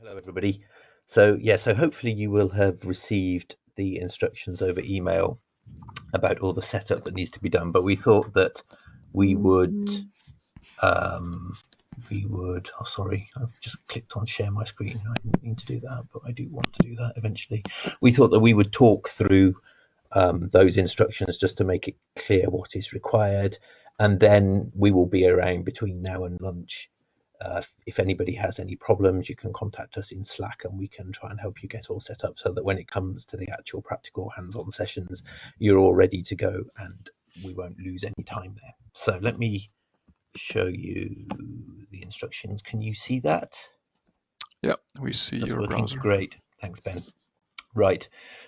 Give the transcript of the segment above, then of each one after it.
Hello, everybody. So hopefully you will have received the instructions over email about all the setup that needs to be done. But we thought that we would, oh, sorry, I've just clicked on share my screen. I didn't mean to do that, but I do want to do that eventually. We thought that we would talk through those instructions just to make it clear what is required. And then we will be around between now and lunch. If anybody has any problems, you can contact us in Slack and we can try and help you get all set up so that when it comes to the actual practical hands-on sessions, you're all ready to go and we won't lose any time there. So let me show you the instructions. Can you see that? Yeah, we see That's your working. browser. Great. Thanks, Ben. Right.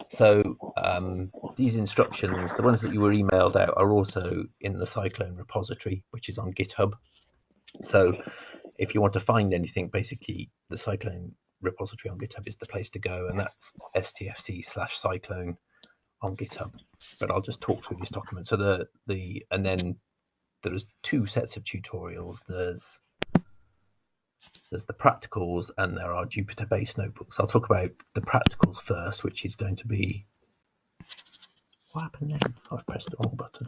So these instructions, the ones that you were emailed out, are also in the PSyclone repository, which is on GitHub. So if you want to find anything, basically the PSyclone repository on GitHub is the place to go, and that's stfc/Cyclone on GitHub. But I'll just talk through this document. So and then there's two sets of tutorials. There's the practicals and there are Jupyter-based notebooks. I'll talk about the practicals first, which is going to be, what happened then? I've pressed the wrong button.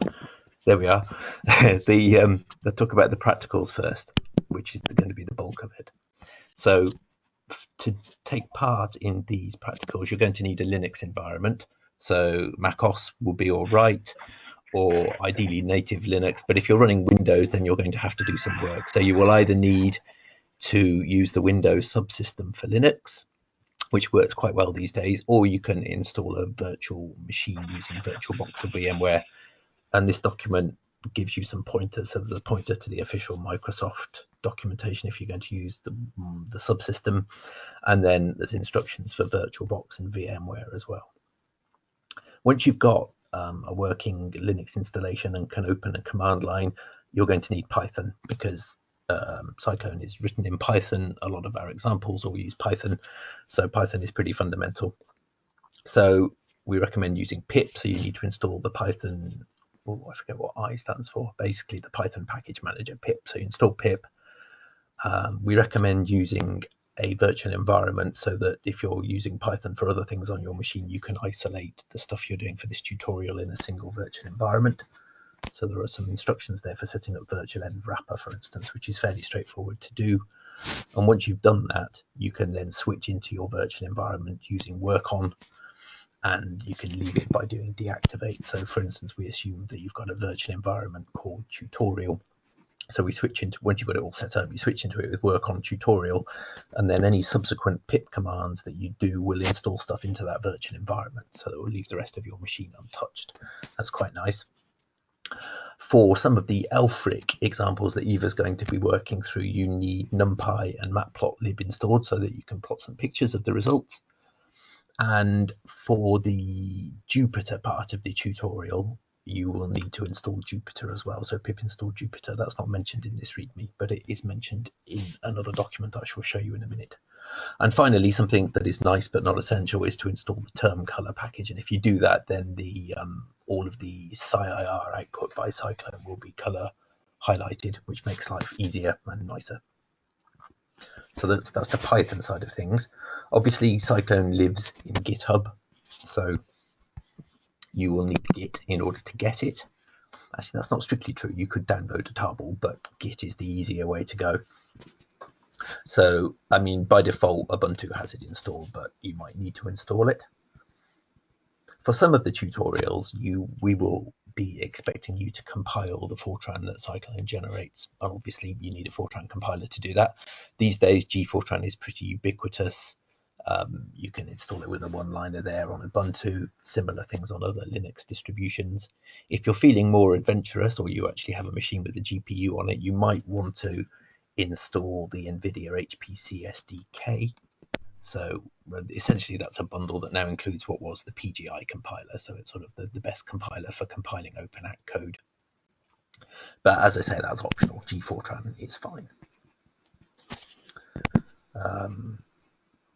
There we are. I'll talk about the practicals first, which is going to be the bulk of it. So to take part in these practicals, you're going to need a Linux environment. So macOS will be all right, or ideally native Linux. But if you're running Windows, then you're going to have to do some work. So you will either need to use the Windows subsystem for Linux, which works quite well these days, or you can install a virtual machine using VirtualBox or VMware. And this document gives you some pointers. So there's a pointer to the official Microsoft documentation if you're going to use the subsystem, and then there's instructions for VirtualBox and VMware as well. Once you've got a working Linux installation and can open a command line, you're going to need Python because PSyclone is written in Python. A lot of our examples all use Python, so Python is pretty fundamental. So we recommend using pip, so you need to install the Python, I forget what I stands for, basically the Python package manager pip. So you install pip. We recommend using a virtual environment so that if you're using Python for other things on your machine, you can isolate the stuff you're doing for this tutorial in a single virtual environment. So there are some instructions there for setting up virtual env wrapper, for instance, which is fairly straightforward to do. And once you've done that, you can then switch into your virtual environment using work on, and you can leave it by doing deactivate. So for instance, we assume that you've got a virtual environment called tutorial. So we switch into, once you've got it all set up, you switch into it with work on tutorial, and then any subsequent pip commands that you do will install stuff into that virtual environment. So that will leave the rest of your machine untouched. That's quite nice. For some of the Elfric examples that Eva's going to be working through, you need NumPy and Matplotlib installed so that you can plot some pictures of the results. And for the Jupyter part of the tutorial, you will need to install Jupyter as well. So pip install Jupyter. That's not mentioned in this README, but it is mentioned in another document I shall show you in a minute. And finally, something that is nice but not essential is to install the term color package. And if you do that, then the all of the SciIR output by PSyclone will be color highlighted, which makes life easier and nicer. So that's the Python side of things. Obviously, PSyclone lives in GitHub, so you will need Git in order to get it. Actually, that's not strictly true. You could download a tarball, but Git is the easier way to go. So, I mean, by default, Ubuntu has it installed, but you might need to install it. For some of the tutorials, we will be expecting you to compile the Fortran that PSyclone generates. And obviously, you need a Fortran compiler to do that. These days, gfortran is pretty ubiquitous. You can install it with a one-liner there on Ubuntu, similar things on other Linux distributions. If you're feeling more adventurous, or you actually have a machine with a GPU on it, you might want to install the NVIDIA HPC SDK. So essentially that's a bundle that now includes what was the PGI compiler. So it's sort of the best compiler for compiling open act code. But as I say, that's optional. gfortran is fine.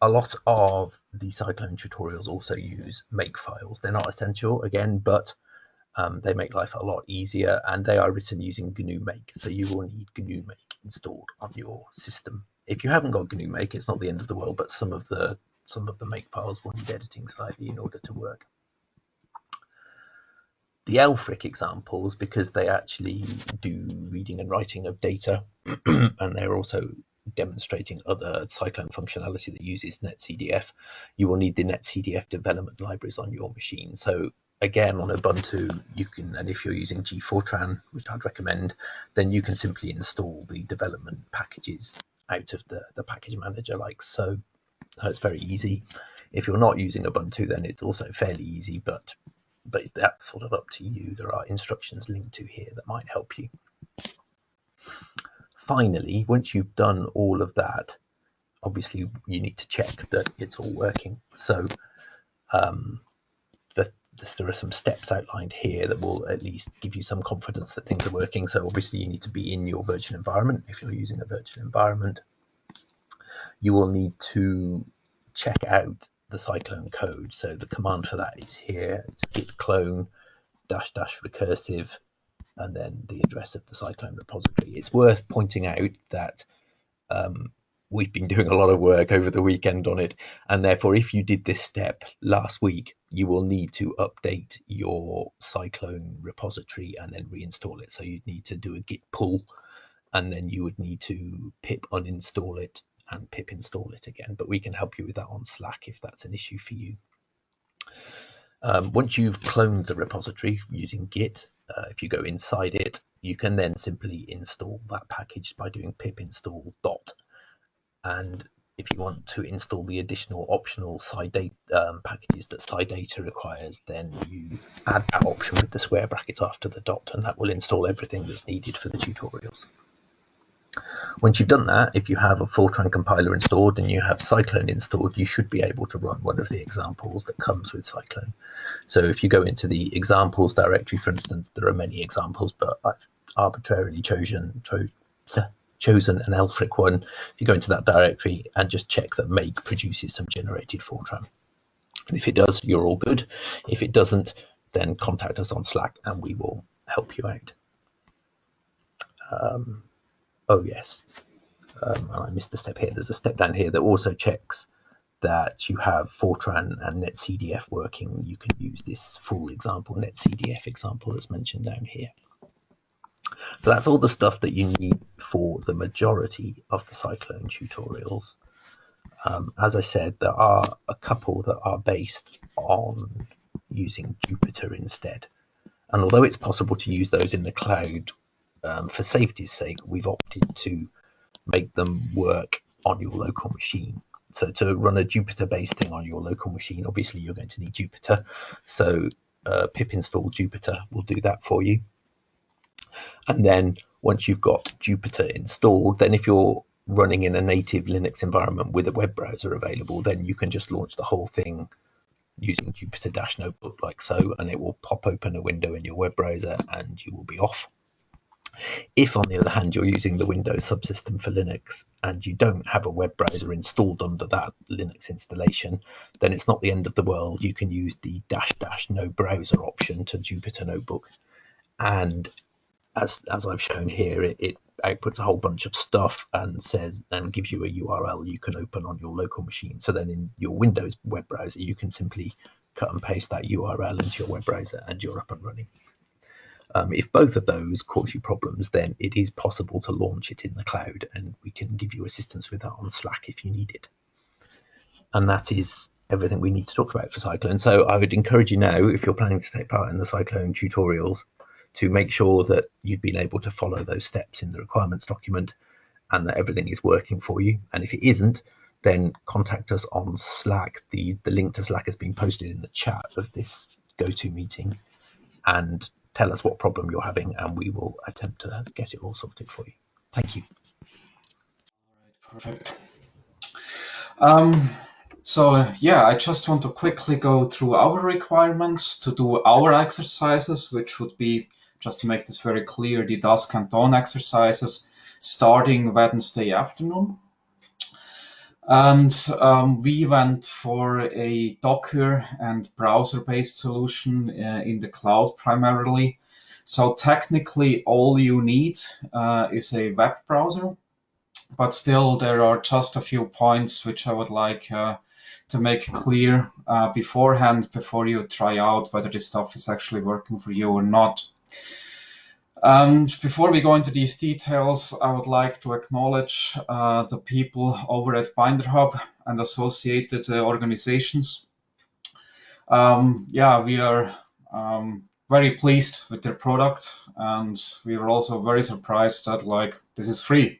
A lot of the PSyclone tutorials also use make files. They're not essential again, but they make life a lot easier, and they are written using GNU Make. So you will need GNU Make installed on your system If you haven't got GNU Make, it's not the end of the world, but some of the make files will need editing slightly in order to work. The Elfric examples, because they actually do reading and writing of data, and they're also demonstrating other Cyclone functionality that uses netcdf, you will need the netcdf development libraries on your machine. So again, on Ubuntu, you can, and if you're using G4tran, which I'd recommend, then you can simply install the development packages out of the package manager like so. It's very easy. If you're not using Ubuntu, then it's also fairly easy, but that's sort of up to you. There are instructions linked to here that might help you. Finally, once you've done all of that, obviously you need to check that it's all working. So there are some steps outlined here that will at least give you some confidence that things are working. So obviously you need to be in your virtual environment. If you're using a virtual environment, you will need to check out the Cyclone code. So the command for that is here. It's git clone -- recursive, and then the address of the Cyclone repository. It's worth pointing out that we've been doing a lot of work over the weekend on it, and therefore if you did this step last week, you will need to update your Cyclone repository and then reinstall it. So you'd need to do a git pull, and then you would need to pip uninstall it and pip install it again. But we can help you with that on Slack if that's an issue for you. Once you've cloned the repository using Git, if you go inside it, you can then simply install that package by doing pip install dot. And if you want to install the additional optional SciData packages that SciData requires, then you add that option with the square brackets after the dot, and that will install everything that's needed for the tutorials. Once you've done that, if you have a Fortran compiler installed and you have Cyclone installed, you should be able to run one of the examples that comes with Cyclone. So if you go into the examples directory, for instance, there are many examples, but I've arbitrarily chosen an Elfric one. If you go into that directory and just check that make produces some generated Fortran. And if it does, you're all good. If it doesn't, then contact us on Slack and we will help you out. Oh yes, I missed a step here. There's a step down here that also checks that you have Fortran and netcdf working. You can use this full example, netcdf example that's mentioned down here. So that's all the stuff that you need for the majority of the Cyclone tutorials. As I said, there are a couple that are based on using Jupyter instead. And although it's possible to use those in the cloud, for safety's sake, we've opted to make them work on your local machine. So to run a Jupyter-based thing on your local machine, obviously you're going to need Jupyter. So pip install Jupyter will do that for you. And then once you've got Jupyter installed, then if you're running in a native Linux environment with a web browser available, then you can just launch the whole thing using Jupyter-Notebook like so, and it will pop open a window in your web browser and you will be off. If, on the other hand, you're using the Windows subsystem for Linux and you don't have a web browser installed under that Linux installation, then it's not the end of the world. You can use the -- no browser option to Jupyter Notebook. And as I've shown here, it outputs a whole bunch of stuff and says and gives you a URL you can open on your local machine. So then in your Windows web browser, you can simply cut and paste that URL into your web browser and you're up and running. If both of those cause you problems, then it is possible to launch it in the cloud, and we can give you assistance with that on Slack if you need it. And that is everything we need to talk about for Cyclone. So I would encourage you now, if you're planning to take part in the Cyclone tutorials, to make sure that you've been able to follow those steps in the requirements document and that everything is working for you. And if it isn't, then contact us on Slack. The link to Slack has been posted in the chat of this GoToMeeting, and tell us what problem you're having and we will attempt to get it all sorted for you. Thank you. All right, perfect. So yeah, I just want to quickly go through our requirements to do our exercises, which would be, just to make this very clear, the dusk and dawn exercises starting Wednesday afternoon. And we went for a Docker and browser-based solution in the cloud primarily. So technically all you need is a web browser. but still there are just a few points which I would like to make clear beforehand, before you try out whether this stuff is actually working for you or not. And before we go into these details, I would like to acknowledge the people over at BinderHub and associated organizations. Yeah, we are very pleased with their product, and we were also very surprised that like this is free.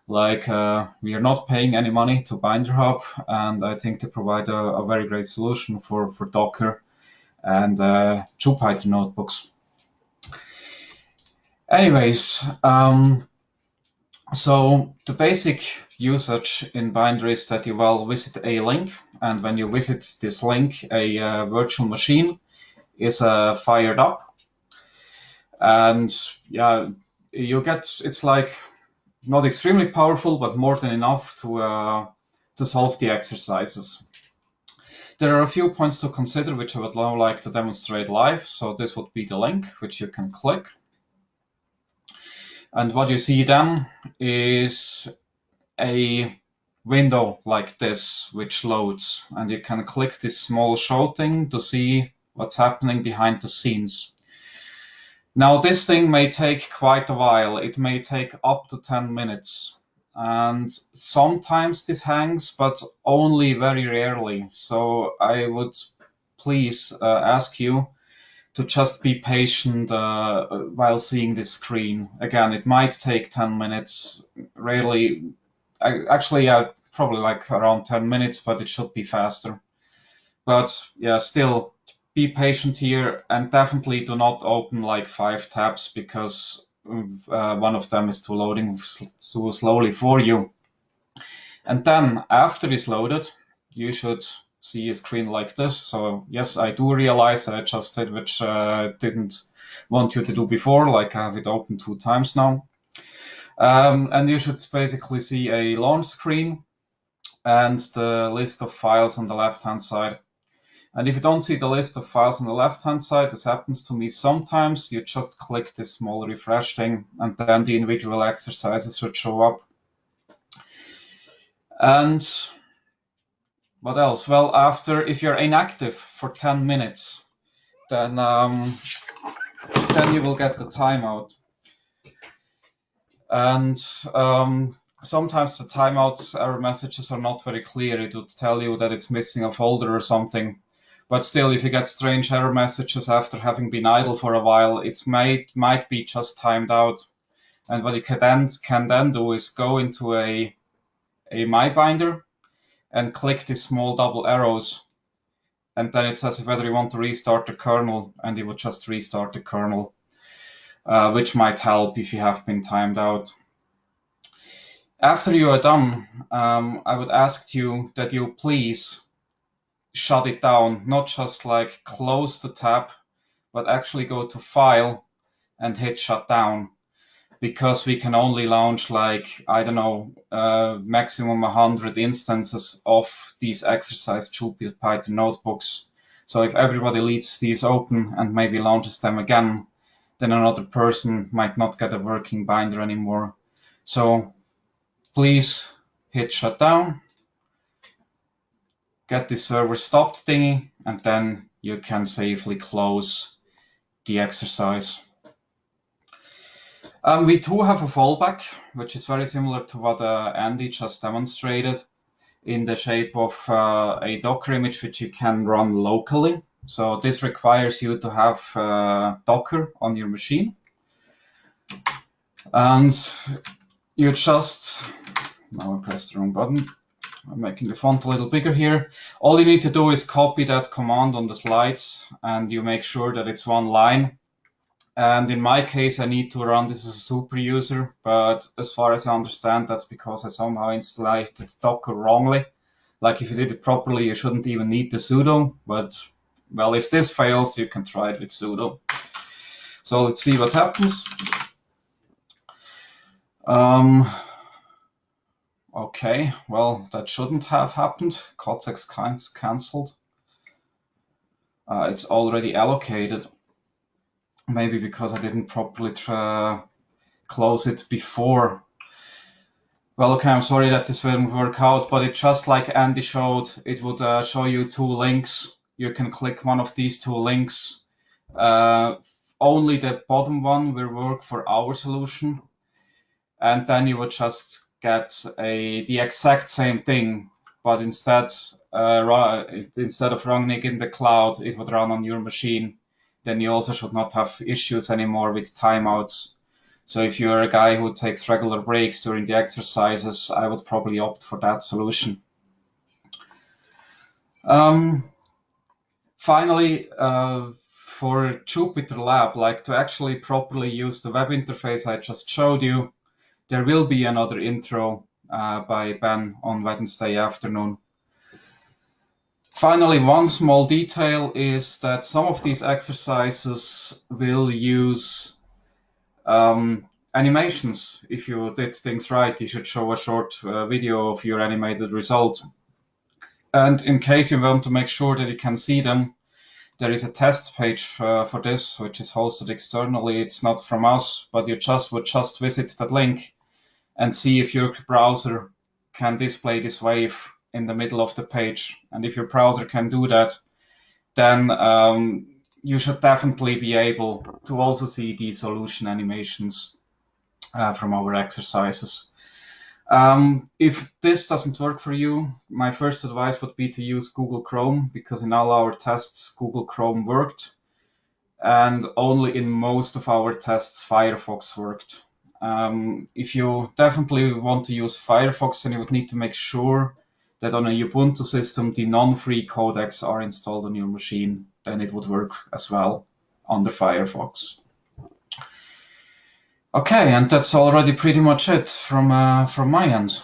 Like we are not paying any money to BinderHub, and I think they provide a very great solution for Docker and Jupyter notebooks. Anyways, so the basic usage in Binder is that you will visit a link, and when you visit this link, a virtual machine is fired up, and yeah, you get, it's like not extremely powerful, but more than enough to solve the exercises. There are a few points to consider which I would now like to demonstrate live. So this would be the link which you can click. And what you see then is a window like this which loads, and you can click this small show thing to see what's happening behind the scenes. Now this thing may take quite a while. It may take up to 10 minutes. And sometimes this hangs, but only very rarely. So I would please ask you to just be patient while seeing this screen. Again, it might take 10 minutes, rarely, actually probably like around 10 minutes, but it should be faster. But yeah, still be patient here, and definitely do not open like 5 tabs, because one of them is loading too slowly for you. And then after it's loaded, you should see a screen like this. So yes, I do realize that I just did, which didn't want you to do before, like I have it open 2 times now. And you should basically see a launch screen and the list of files on the left-hand side. And if you don't see the list of files on the left-hand side, this happens to me sometimes, you just click this small refresh thing, and then the individual exercises should show up. And what else? Well, if you're inactive for 10 minutes, then you will get the timeout. And sometimes the timeout error messages are not very clear. It would tell you that it's missing a folder or something. But still, if you get strange error messages after having been idle for a while, it might be just timed out. And what you can then do is go into a My Binder and click these small double arrows. And then it says whether you want to restart the kernel, and you would just restart the kernel, which might help if you have been timed out. After you are done, I would ask you that you please shut it down, not just like close the tab, but actually go to File and hit Shut Down, because we can only launch like, I don't know, maximum 100 instances of these exercise Jupyter notebooks. So if everybody leaves these open and maybe launches them again, then another person might not get a working binder anymore. So please hit Shut Down, get the server stopped thingy, and then you can safely close the exercise. We do have a fallback, which is very similar to what Andy just demonstrated, in the shape of a Docker image which you can run locally. So this requires you to have Docker on your machine. And you just, now I pressed the wrong button. I'm making the font a little bigger here. All you need to do is copy that command on the slides, and you make sure that it's one line. And in my case, I need to run this as a super user, but as far as I understand, that's because I somehow installed Docker wrongly. Like if you did it properly, you shouldn't even need the sudo, but well, if this fails, you can try it with sudo. So let's see what happens. Okay, well, that shouldn't have happened. Cortex cancelled. It's already allocated. Maybe because I didn't properly close it before. Well, okay, I'm sorry that this won't work out, but it just like Andy showed, it would show you 2 links. You can click one of these 2 links. Only the bottom one will work for our solution. And then you would just get the exact same thing, but instead of running it in the cloud, it would run on your machine. Then you also should not have issues anymore with timeouts. So if you're a guy who takes regular breaks during the exercises, I would probably opt for that solution. Finally, for Jupyter Lab, like to actually properly use the web interface I just showed you, there will be another intro by Ben on Wednesday afternoon. Finally, one small detail is that some of these exercises will use animations. If you did things right, you should show a short video of your animated result. And in case you want to make sure that you can see them, there is a test page for this, which is hosted externally. It's not from us, but you would just visit that link and see if your browser can display this wave in the middle of the page. And if your browser can do that, then you should definitely be able to also see the solution animations from our exercises. If this doesn't work for you, my first advice would be to use Google Chrome, because in all our tests, Google Chrome worked. And only in most of our tests, Firefox worked. If you definitely want to use Firefox, then you would need to make sure that on a Ubuntu system, the non-free codecs are installed on your machine. Then it would work as well under Firefox. Okay, and that's already pretty much it from my end.